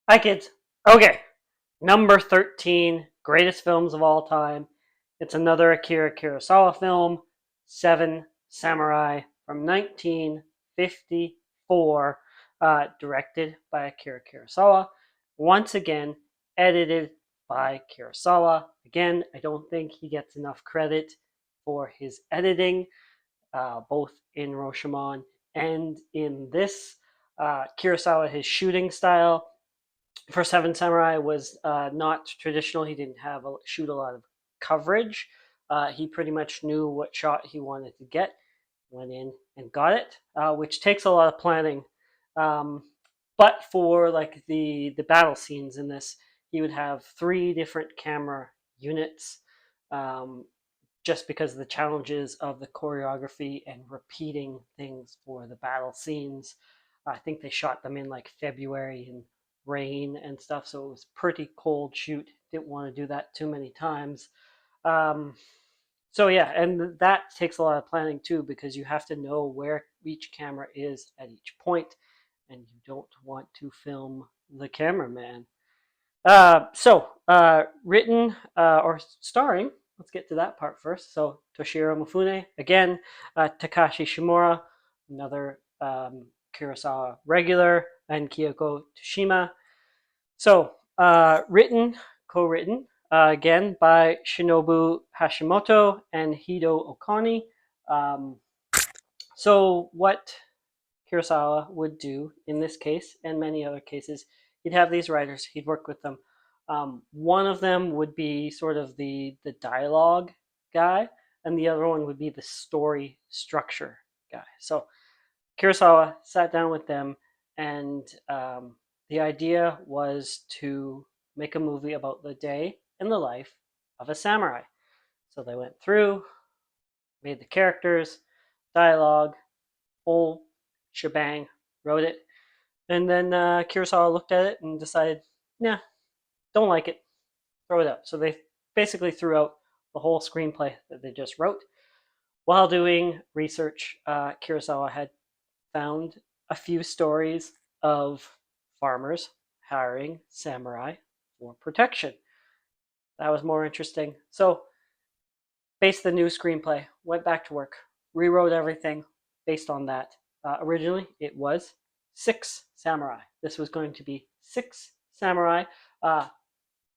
Hi, kids. Okay, number 13, greatest films of all time. It's another Akira Kurosawa film, Seven Samurai from 1954, directed by Akira Kurosawa. Once again, edited by Kurosawa. Again, I don't think he gets enough credit for his editing, both in Rashomon and in this. Kurosawa, his shooting style for Seven Samurai was not traditional. He didn't have shoot a lot of coverage. He pretty much knew what shot he wanted to get, went in and got it, which takes a lot of planning. Um, but for like the battle scenes in this, he would have three different camera units, um, just because of the challenges of the choreography and repeating things for the battle scenes. I think they shot them in like February and rain and stuff, so it was pretty cold shoot. Didn't want to do that too many times. Um, so yeah, and that takes a lot of planning too because you have to know where each camera is at each point, and you don't want to film the cameraman. Written or starring, let's get to that part first. So, Toshiro Mifune, again, Takashi Shimura, another Kurosawa regular, and Kyoko Toshima. So, co written, again by Shinobu Hashimoto and Hido Okani. Um, what Kurosawa would do in this case and many other cases, he'd have these writers, he'd work with them. One of them would be sort of the dialogue guy, and the other one would be the story structure guy. So Kurosawa sat down with them, and the idea was to make a movie about the day in the life of a samurai. So they went through, made the characters, dialogue, whole shebang, wrote it, and then Kurosawa looked at it and decided, nah, don't like it, throw it out. So they basically threw out the whole screenplay that they just wrote. While doing research, Kurosawa had found a few stories of farmers hiring samurai for protection. That was more interesting. So, based the new screenplay, went back to work, rewrote everything based on that. Originally, it was six samurai. This was going to be six samurai. Uh,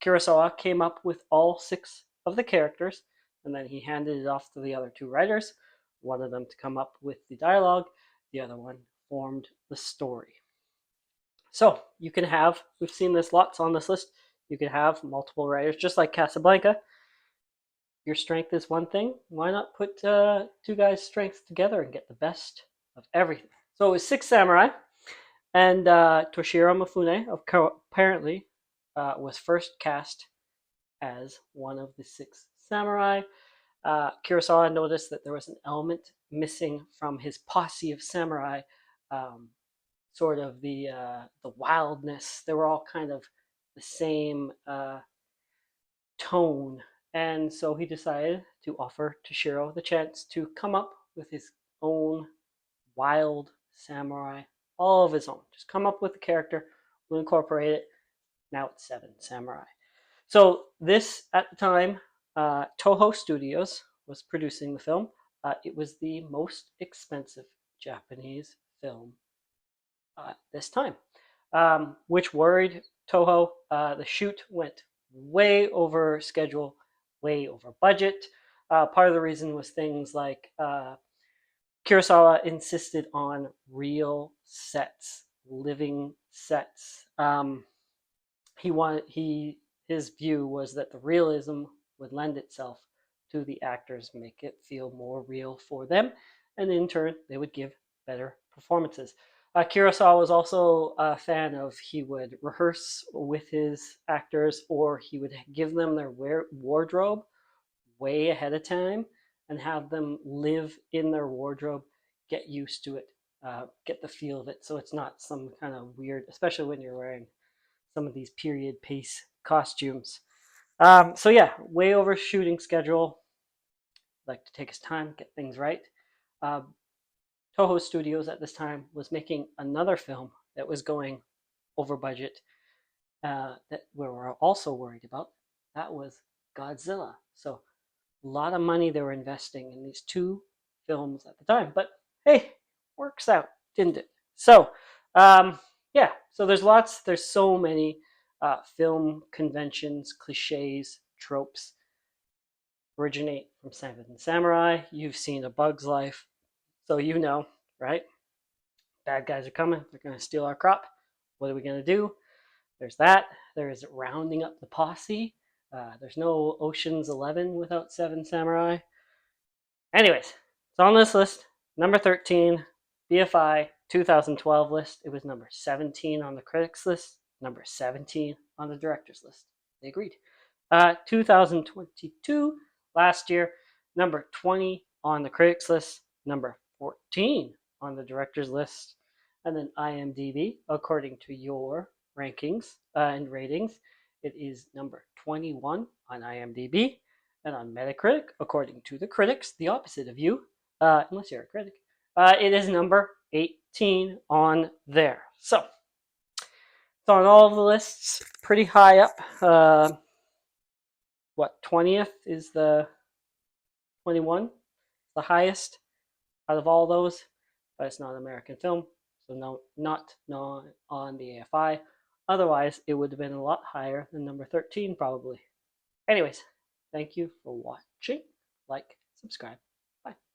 Kurosawa came up with all six of the characters, and then he handed it off to the other two writers, one of them to come up with the dialogue, the other one formed the story. So you can have, we've seen this lots on this list, you can have multiple writers, just like Casablanca. Your strength is one thing. Why not put two guys' strengths together and get the best of everything? So it was six samurai, and Toshiro Mifune apparently was first cast as one of the six samurai. Kurosawa noticed that there was an element missing from his posse of samurai, um, sort of the wildness. They were all kind of the same tone, and so he decided to offer Toshiro the chance to come up with his own wild samurai, all of his own. Just come up with a character, we'll incorporate it. Now it's Seven Samurai. So this, at the time, Toho Studios was producing the film. It was the most expensive Japanese film at this time, which worried Toho. The shoot went way over schedule, way over budget. Part of the reason was things like Kurosawa insisted on real sets, living sets. His view was that the realism would lend itself to the actors, make it feel more real for them, and in turn they would give better performances. Kurosawa was also a fan of, he would rehearse with his actors, or he would give them their wardrobe way ahead of time and have them live in their wardrobe, get used to it, get the feel of it, so it's not some kind of weird, especially when you're wearing some of these period piece costumes. So yeah, way overshooting schedule. Like to take his time, get things right. Uh, Toho Studios at this time was making another film that was going over budget. that we were also worried about, that was Godzilla. So a lot of money they were investing in these two films at the time. But hey, works out, didn't it? So yeah, so there's so many film conventions, cliches, tropes originate from Seven Samurai. You've seen A Bug's Life, so you know, right? Bad guys are coming. They're going to steal our crop. What are we going to do? There's that. There's rounding up the posse. There's no Ocean's 11 without Seven Samurai. Anyways, it's on this list. Number 13, BFI 2012 list. It was number 17 on the critics list, number 17 on the directors list. They agreed. 2022, last year, number 20 on the critics list, number 14 on the directors list, and then IMDb, according to your rankings and ratings, it is number 21 on IMDb, and on Metacritic, according to the critics, the opposite of you, unless you're a critic, it is number 18 on there. So it's on all of the lists, pretty high up. What 20th is the 21, the highest out of all those, but it's not an American film, so no, not on the AFI. Otherwise, it would have been a lot higher than number 13 probably. Anyways, thank you for watching. Like, subscribe. Bye.